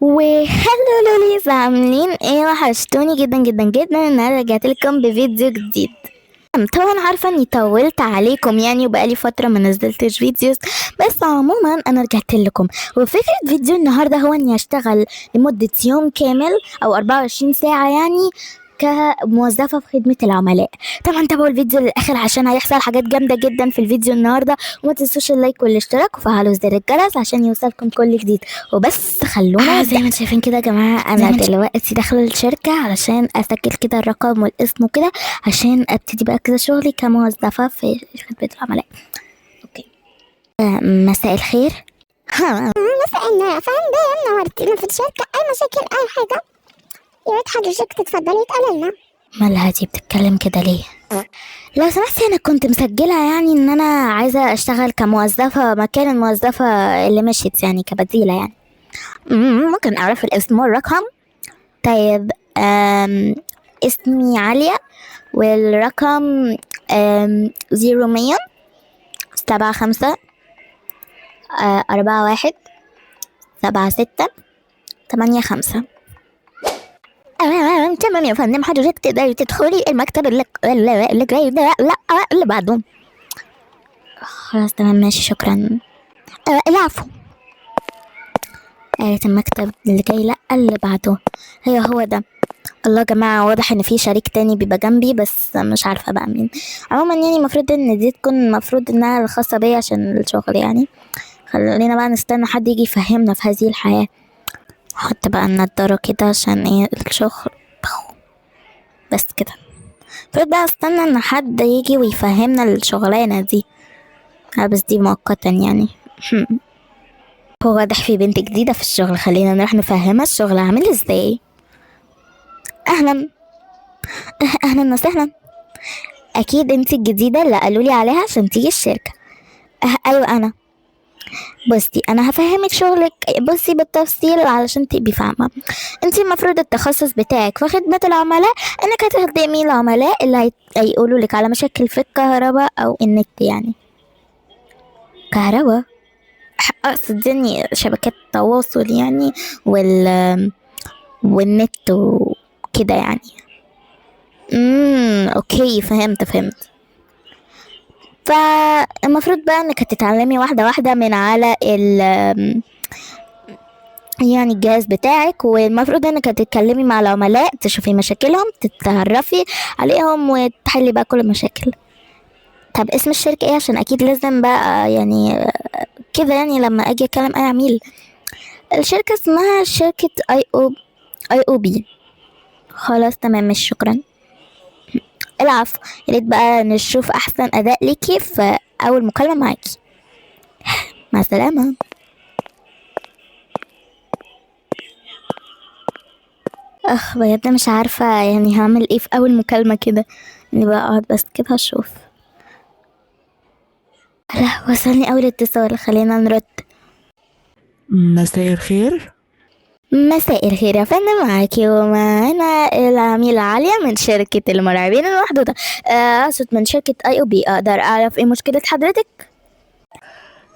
وهلو لوليز، عاملين ايه؟ وحشتوني جدا جدا جدا ان انا رجعت لكم بفيديو جديد. طبعا عارفه اني طولت عليكم يعني، وبقالي فتره ما نزلتش فيديوز، بس عموما انا رجعت لكم. وفكره فيديو النهارده هو اني اشتغل لمده يوم كامل او 24 ساعه يعني كموظفة في خدمة العملاء. طبعا تابعوا الفيديو للآخر عشان هيحصل حاجات جامدة جدا في الفيديو النهاردة، وما تنسوش اللايك والاشتراك وفعلوا زر الجرس عشان يوصلكم كل جديد. وبس خلونا زي ما انتم شايفين كده يا جماعة، أنا دلوقتي داخلة الشركة علشان أسجل كده الرقم والاسم وكده، عشان أبتدي بقى كده شغلي كموظفة في خدمة العملاء. أوكي. مساء الخير. مساء النور يا فندم، نورتينا في الشركة. أي مشاكل أي حاجة يا ريت حضرتك تتفضلي تقولي لنا. مالها دي بتتكلم كده ليه؟ لو سمحتي، انا كنت مسجلة يعني ان انا عايزة اشتغل كموظفة مكان الموظفة اللي مشيت، يعني كبديلة يعني. ممكن اعرف الاسم والرقم؟ طيب، اسمي عليا، والرقم 0100 75 41 76 85. تمام يا فندم، حضرتك تقدري تدخلي المكتب اللي جاي ده، لا اللي بعده. خلاص تمام ماشي، شكرا. العفو. المكتب اللي جاي لا اللي بعده. هو ده. الله يا جماعة، واضح ان في شريك تاني بيبقى جنبي، بس مش عارفة بقى مين. عموما يعني المفروض ان دي تكون المفروض انها الخاصة بيا عشان الشغل يعني. خلينا بقى نستنى حد يجي يفهمنا في هذه الحياة. حط بقى النضارة كده عشان ايه الشغل. بس كده. المفروض بقى استنى ان حد يجي ويفهمنا الشغلانة دي. بس دي مؤقتا يعني. هو واضح في بنت جديدة في الشغل، خلينا نروح نفهمها الشغل عامل ازاي. اهلا. اهلا وسهلا. اكيد انت الجديدة اللي قالولي عليها عشان تيجي الشركة. ايوه انا. بصي انا هفهمك شغلك، بصي بالتفصيل علشان تبقي فاهمة. انت المفروض التخصص بتاعك في خدمة العملاء، انك هتخدمي العملاء اللي هيقولوا لك على مشاكل في الكهرباء او النت يعني. كهرباء؟ اقصد يعني شبكات تواصل يعني، والنت وكده يعني. اوكي، فهمت. فالمفروض بقى انك هتتعلمي واحدة واحدة من على يعني الجهاز بتاعك، والمفروض انك هتتكلمي مع العملاء، تشوفي مشاكلهم، تتعرفي عليهم وتحلي بقى كل المشاكل. طب اسم الشركة ايه؟ عشان اكيد لازم بقى يعني كده يعني لما اجي اكلم اي عميل. الشركة اسمها شركة اي او بي. خلاص تمام، مش شكرا. العفو. ياريت بقى نشوف احسن اداء ليكي في اول مكالمة معاكي. مع السلامة. بجد مش عارفة يعني هعمل ايه في اول مكالمة كده، اني بقى اقعد بس كده اشوف. لا، وصلني اول اتصال، خلينا نرد. مساء الخير. مساء الخير يا فندم، معاكي ومعانا العميلة عالية من شركة المرعبين المحدودة. اقصد من شركة اي او بي. اقدر اعرف ايه مشكلة حضرتك؟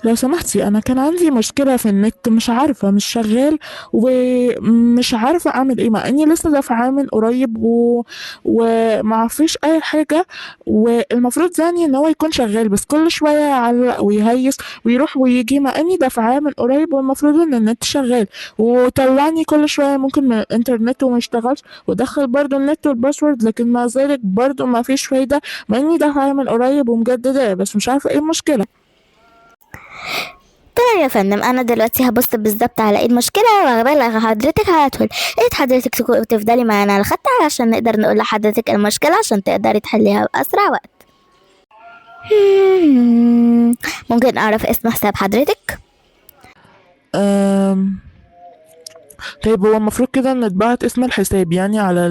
لو سمحتي، انا كان عندي مشكله في النت، مش عارفه مش شغال، ومش عارفه اعمل ايه مع اني لسه دافعاه من قريب وما فيش اي حاجه. والمفروض يعني ان هو يكون شغال، بس كل شويه يعلق ويهيس ويروح ويجي مع اني دافعاه من قريب، والمفروض ان النت شغال. وطلعني كل شويه ممكن من الانترنت وما يشتغلش، ودخل برضو النت والباسورد، لكن مع ذلك برضو ما فيش فايده، مع اني دافعاه من قريب ومجدداه، بس مش عارفه ايه المشكله. تمام يا فندم، انا دلوقتي هبص بالظبط على ايه المشكله وهبلغ حضرتك على طول. يا ريت حضرتك تفضلي معانا على الخط عشان نقدر نقول لحضرتك المشكله عشان تقدري تحليها باسرع وقت. ممكن اعرف اسم حساب حضرتك؟ أم... طيب هو المفروض كده ان اتبعت اسم الحساب يعني على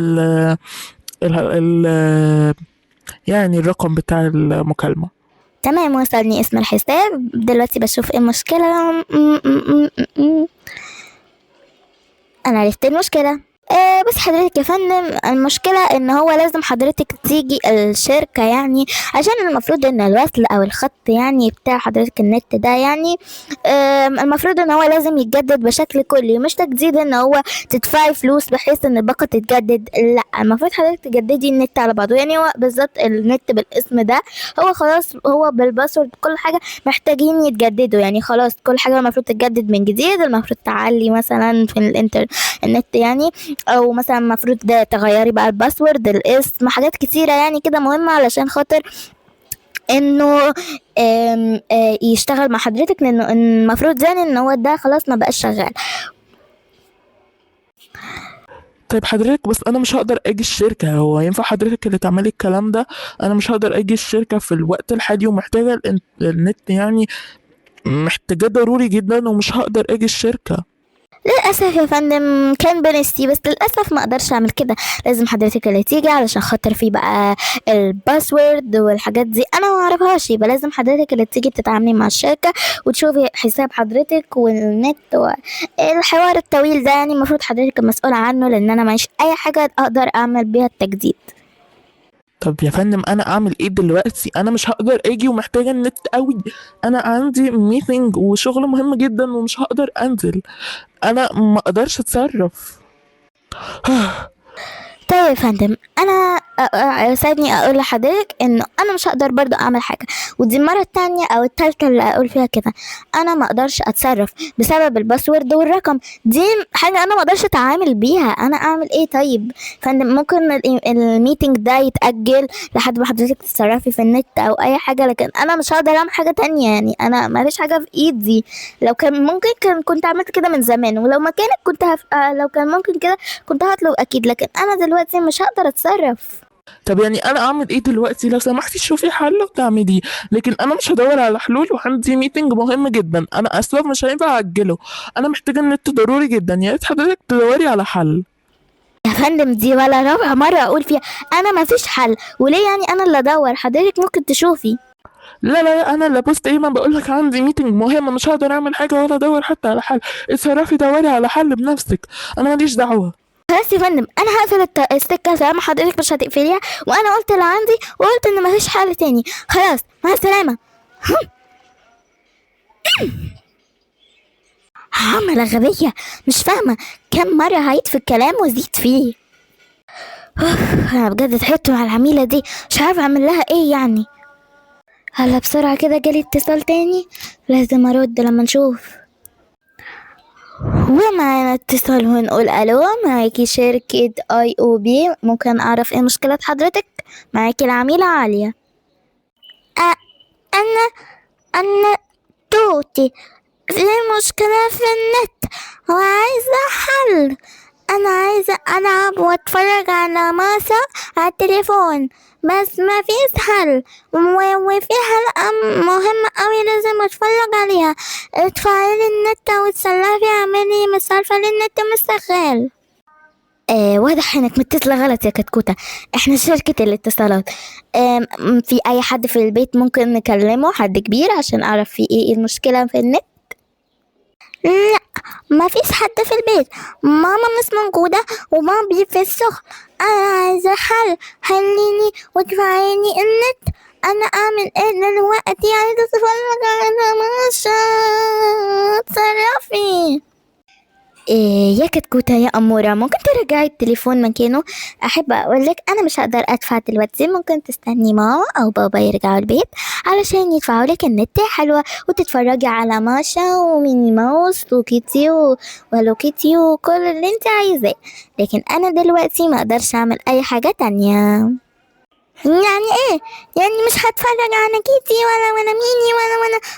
ال يعني الرقم بتاع المكالمة. تمام، وصلني اسم الحساب، دلوقتي بشوف ايه المشكله. انا عرفت المشكله. بس حضرتك يا فندم المشكلة ان هو لازم حضرتك تيجي الشركة يعني، عشان المفروض ان الوصل او الخط يعني بتاع حضرتك النت ده يعني المفروض ان هو لازم يتجدد بشكل كلي، مش تجديد ان هو تدفعي فلوس بحيث ان الباقة تتجدد. لا، المفروض حضرتك تجددي النت على بعضه، يعني هو بالظبط النت بالاسم ده هو خلاص هو بالباسورد كل حاجة محتاجين يتجددوا، يعني خلاص كل حاجة المفروض تتجدد من جديد. المفروض تعلي مثلا في النت يعني، او مثلا المفروض ده تغيري بقى الباسورد الاسم، حاجات كتيرة يعني كده مهمة علشان خاطر انه يشتغل مع حضرتك، لانه المفروض يعني ان هو ده خلاص ما بقاش شغال. طيب حضرتك بس انا مش هقدر اجي الشركة، هو ينفع حضرتك اللي تعملي الكلام ده؟ انا مش هقدر اجي الشركة في الوقت الحالي ومحتاجة النت يعني، محتاجاه ضروري جدا ومش هقدر اجي الشركة. للأسف يا فندم كان بنفسي، بس للأسف ما أقدرش أعمل كده، لازم حضرتك اللي تيجي علشان خاطر في بقى الباسورد والحاجات دي أنا ما أعرفهاش، يبقى لازم حضرتك اللي تيجي تتعاملي مع الشركة وتشوفي حساب حضرتك والنت والحوار الطويل ده، يعني المفروض حضرتك المسؤولة عنه، لأن أنا معيش أي حاجة أقدر أعمل بيها التجديد. طب يا فندم انا اعمل ايه دلوقتي؟ انا مش هقدر اجي ومحتاجة النت قوي، انا عندي ميتنج وشغل مهم جدا ومش هقدر انزل، انا ما اقدرش اتصرف. طيب يا فندم انا ساعدني اقول لحضرتك انه انا مش هقدر برضو اعمل حاجه، ودي المره التانية او التالتة اللي اقول فيها كده. انا ما اقدرش اتصرف بسبب الباسورد والرقم، دي حاجه انا ما اقدرش اتعامل بيها. انا اعمل ايه؟ طيب فندم ممكن الميتنج ده يتاجل لحد ما حضرتك تتصرفي في النت او اي حاجه، لكن انا مش هقدر اعمل حاجه تانية، يعني انا ما فيش حاجه في ايدي. لو كان ممكن كنت عملت كده من زمان، ولو ما كانت كنت لو كان ممكن كده كنت هطلب اكيد، لكن انا دلوقتي مش هقدر اتصرف. طب يعني انا اعمل ايه دلوقتي؟ لو سمحتي شوفي حل وتعمليه، لكن انا مش هدور على حلول وعندي ميتنج مهم جدا، انا اسفه مش هينفع اجله، انا محتاجه النت ضروري جدا، يا ريت حضرتك تدوري على حل. يا فندم دي ولا رابع مرة اقول فيها انا ما فيش حل، وليه يعني انا اللي ادور؟ حضرتك ممكن تشوفي. لا لا، انا اللي بص دايما بقول لك عندي ميتنج مهم، مش هقدر اعمل حاجه ولا ادور حتى على حل، اتصرفي دوري على حل بنفسك، انا ماليش دعوه. خلاص يا فندم انا هقفل السكة طالما حضرتك مش هتقفليها، وانا قلت اللي عندي وقلت ان ما فيش حل تاني. خلاص مع السلامة. عملة غبية، مش فاهمة كم مرة هعيد في الكلام وازيد فيه. انا بجد تعبت مع العميلة دي، مش عارفة اعمل لها ايه يعني. هلا بسرعة كده جالي اتصال تاني، لازم ارد لما نشوف. ومعنا اتصال ونقول الو، معاكي شركة اي او بي، ممكن اعرف ايه مشكلة حضرتك؟ معاكي العميلة عالية. انا انا توتي، في مشكلة في النت وعايزة حل. انا عايزة العب واتفرج على ماسا على التليفون، بس ما فيش حل، وفي حلقة مهمة اوي لازم اتفرج عليها. ادفعي لي النت وتصرفي اعملي مش عارفة ليه النت مش شغال. واضح انك متصلة غلط يا كتكوتة، احنا شركة الاتصالات. في اي حد في البيت ممكن نكلمه، حد كبير عشان اعرف في ايه المشكلة في النت؟ لا، ما فيش حد في البيت، ماما مش موجودة وبابي في الشغل. انا عايزة حل، حليني وادفعيني النت. انا اعمل ايه دلوقتي؟ عايزة اتفرج على ماشا، اتصرفي. إيه يا كتكوتة يا أمورة، ممكن ترجعي التليفون مكانه؟ أحب أقولك أنا مش هقدر أدفع دلوقتي، ممكن تستني ماما أو بابا يرجعوا البيت علشان يدفعوا لك النت حلوة وتتفرجي على ماشا وميني ماوس وكيتي ولو كيتي وكل اللي انت عايزاه، لكن أنا دلوقتي ما أقدرش أعمل أي حاجة تانية. يعني ايه؟ يعني مش هتفرج على كيتي ولا ميني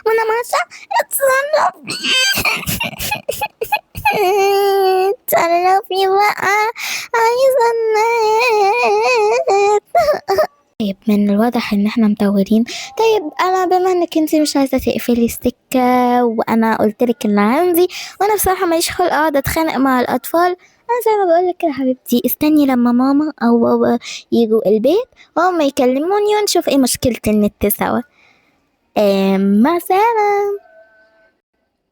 ولا ماشا؟ اتصرفي. اتصرفي بقى، عايزة النت. طيب من الواضح ان احنا مطورين. طيب انا بما انك انتي مش عايزة تقفلي السكة وانا قلتلك اللي عندي، وانا بصراحة ماليش خلق اقعد اتخانق مع الاطفال، انا زي ما بقولك كده حبيبتي، استني لما ماما او بابا يجوا البيت وهم يكلموني ونشوف ايه مشكلة النت سوا. مثلا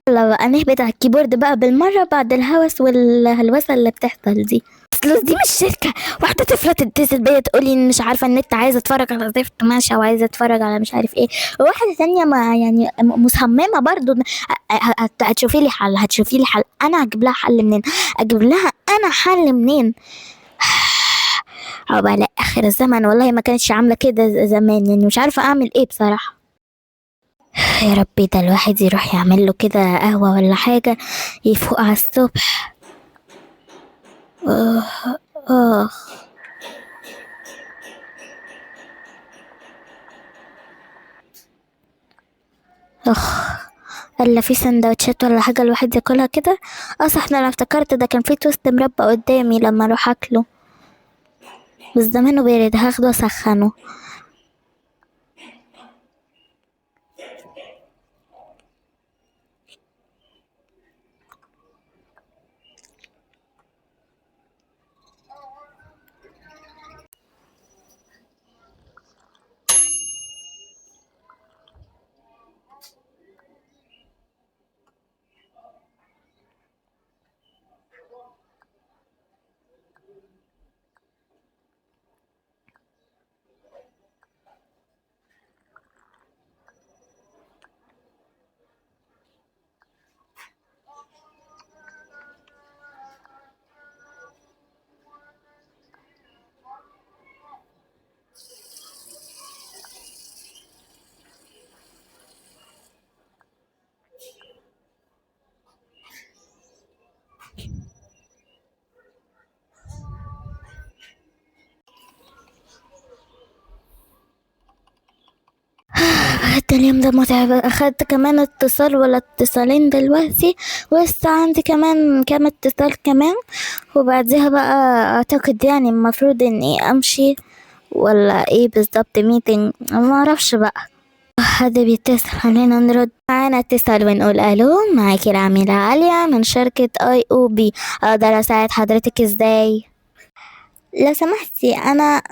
يلا بقى نهبط على الكيبورد بقى بالمرة بعد الهوس والهلوسة اللي بتحصل دي. فلوس دي مش شركة. واحدة طفلة تتصل بيا تقولي إن مش عارفة النت، عايزة اتفرج على زفت ماشي، وعايزة اتفرج على مش عارف ايه. وواحدة تانية ما يعني مصممة برضو هتشوفي لي حل، هتشوفي لي حل. انا هجيب لها حل منين؟ اجيب لها انا حل منين؟ عقبال اخر الزمن. والله ما كانتش عاملة كده زمان، يعني مش عارفة اعمل ايه بصراحة. يا ربي، ده الواحد يروح يعمل له كده قهوة ولا حاجة يفوق على الصبح. آه آه. اخ، الا في سندوتشات ولا حاجة الواحد ياكلها كده؟ صح، ده انا افتكرت ده كان في توست مربى قدامي لما اروح اكله، بس زمانه بارد، هاخده اسخنه. بجد اليوم ده متعب. اخدت كمان اتصال ولا اتصالين دلوقتي، ولسه عندي كمان كام اتصال كمان، وبعدها بقى اعتقد يعني المفروض اني امشي ولا ايه بالظبط، ميتنج ما اعرفش بقى. حد بيتصل، خلينا نرد. معانا اتصال ونقول الو، معاكي العميلة عالية من شركة اي او بي، اقدر اساعد حضرتك ازاي؟ لو سمحتي، انا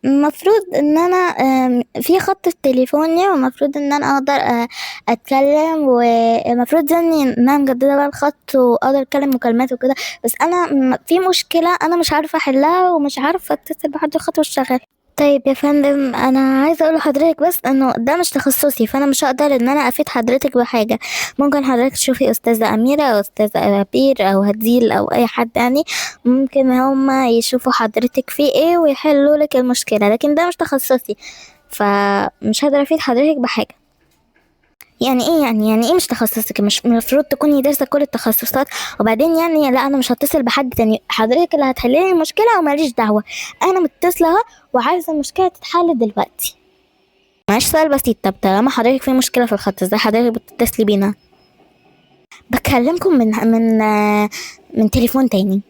المفروض ان انا في خط في تليفوني، ومفروض ان انا اقدر اتكلم، ومفروض اني ان انا مجدده بقى الخط واقدر اتكلم مكالمات وكده. بس انا في مشكله انا مش عارفه احلها، ومش عارفه اتصل بحد الخط مش شغال. طيب يا فندم، انا عايزه اقول لحضرتك بس انه ده مش تخصصي، فانا مش هقدر ان انا افيد حضرتك بحاجه. ممكن حضرتك تشوفي استاذه اميره او استاذه بير او هديل او اي حد يعني، ممكن هما يشوفوا حضرتك في ايه ويحلوا لك المشكله، لكن ده مش تخصصي، فمش هقدر افيد حضرتك بحاجه. يعني ايه؟ يعني ايه مش تخصصك؟ مش المفروض تكوني دارسه كل التخصصات؟ وبعدين يعني لا، انا مش هتصل بحد تاني، حضرتك اللي هتحلي لي المشكله وماليش دعوه. انا متصله اهو وعايزه المشكله تتحل دلوقتي. معلش سؤال بسيط، طب طالما حضرتك في مشكله في الخط، ازاي حضرتك بتتصلي بينا؟ بكلمكم من تليفون تاني.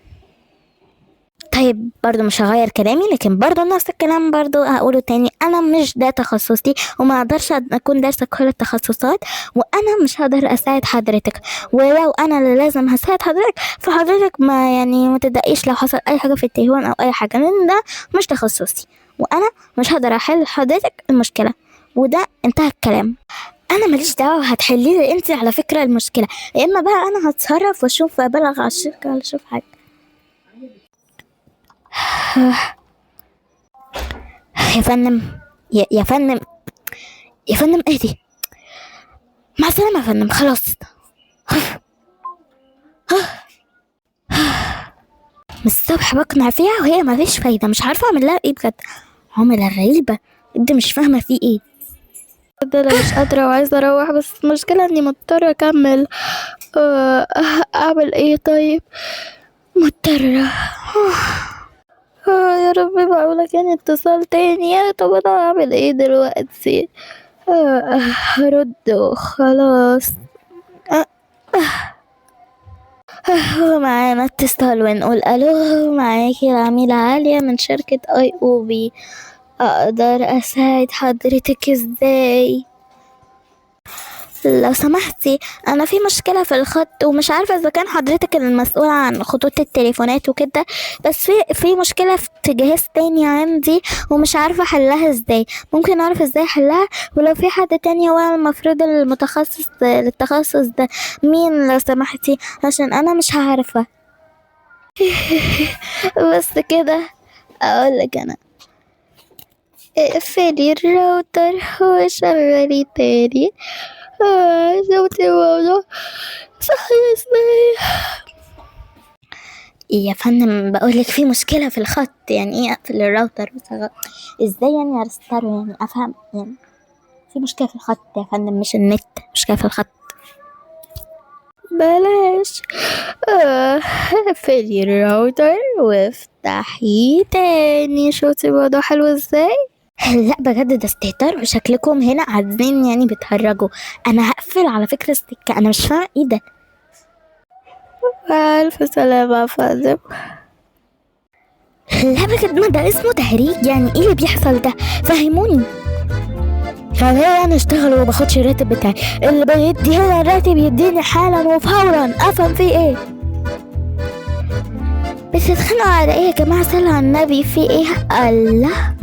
طيب برضو مش هغير كلامي، لكن برضو نفس الكلام برضو هقوله تاني، انا مش ده تخصصي، وما اقدرش اكون دارسة كل التخصصات، وانا مش هقدر اساعد حضرتك. ولو انا اللي لازم هساعد حضرتك، فحضرتك ما تدقيش لو حصل اي حاجة في التليفون او اي حاجة، لان ده مش تخصصي، وانا مش هقدر احل حضرتك المشكلة، وده انتهى الكلام. انا ماليش دعوه، هتحلي لي انت على فكره المشكله، يا اما بقى انا هتصرف واشوف ابلغ على الشركه ولا اشوف حاجه. يا فندم، يا فندم، يا فندم اهدي. مع السلامة يا فندم، خلاص. من الصبح بقنع فيها وهي ما فيش فايدة، مش عارفة اعمل لها ايه بجد. عملة غريبة، انت مش فاهمة في ايه. ده انا مش قادرة وعايزة اروح، بس المشكلة اني مضطرة اكمل. اعمل ايه طيب؟ مضطرة. يا ربي، معقولة كان اتصال تاني؟ طب انا اعمل ايه دلوقتي؟ هرد وخلاص. معانا اتصال ونقول الو، معاكي العميلة عالية من شركة اي او بي، اقدر اساعد حضرتك ازاي؟ لو سمحتي، انا في مشكلة في الخط، ومش عارفة اذا كان حضرتك المسؤولة عن خطوط التليفونات وكده، بس في مشكلة في جهاز تاني عندي، ومش عارفة احلها ازاي. ممكن اعرف ازاي احلها؟ ولو في حد تاني هو المفروض المتخصص للتخصص ده، مين لو سمحتي؟ عشان انا مش عارفة. بس كده اقولك انا، اقفلي الراوتر وشغلي تاني. شوفي الموضوع صح ازاي؟ يا فندم بقولك في مشكلة في الخط، يعني ايه اقفل الراوتر وشغل؟ ازاي يعني ارستاره؟ يعني افهم يعني في مشكلة في الخط يا فندم، مش النت، مشكلة في الخط. بلاش. اقفلي الراوتر وافتحيه تاني. شوفي الموضوع حلو ازاي؟ لا بجد ده استهتار، وشكلكم هنا قاعدين يعني بتهرجوا. انا هقفل على فكرة السكة، انا مش فاهمة ايه ده. الف سلامة يا فندم. لا بجد ما ده اسمه تهريج، يعني ايه اللي بيحصل ده؟ فهموني. يعني ايه انا اشتغل ومباخدش الراتب بتاعي؟ اللي بيدي هنا الراتب يديني حالا وفورا، افهم في ايه؟ بتتخانقوا على ايه يا جماعة؟ صلوا على النبي، في ايه؟ الله،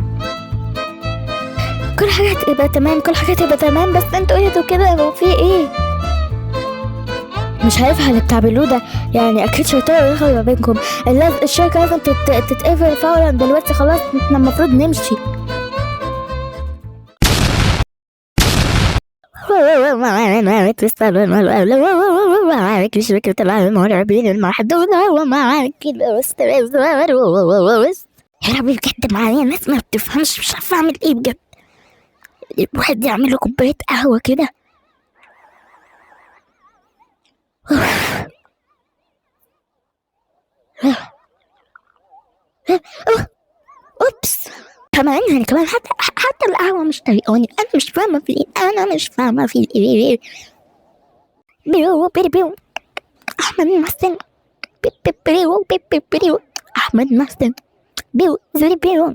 كل حاجة هتبقى تمام، كل حاجة هتبقى تمام، بس انتوا اهدوا كده، هو في ايه؟ مش هينفع اللي بتعملوه ده، يعني اكيد شيطان يدخل ما بينكم. الشركة لازم تتقفل فورا دلوقتي، خلاص احنا المفروض نمشي. معاك شركة العالم المرعبين المحدودة ومعاك الاستاذ. يا ربي بجد معايا ناس ما بتفهمش، مش عارفة اعمل ايه بجد. الواحد يعمل له كوباية قهوة كده. اوبس، كمان يعني كمان حتى القهوة مش طريقاني. انا مش فاهمة في ايه، انا مش فاهمة في ايه. بيرو بيرو احمد محسن، بيرو بيرو احمد محسن، بيرو زي بيرو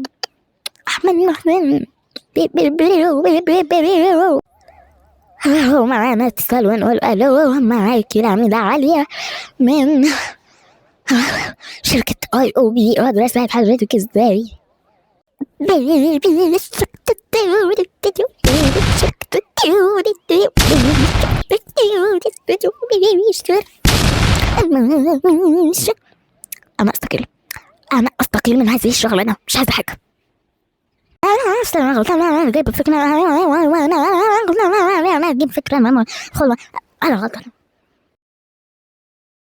احمد محسن، بيرو. هو معانا اتصال ونقول الو، معاكي العميدة عالية من شركة IOB، اقدر اساعد حضرتك ازاي؟ انا استقيل، انا استقيل من هذه الشغلانة، مش عايزة حاجة. انا اشتغلت، انا جايب فكرة، انا غلطانة.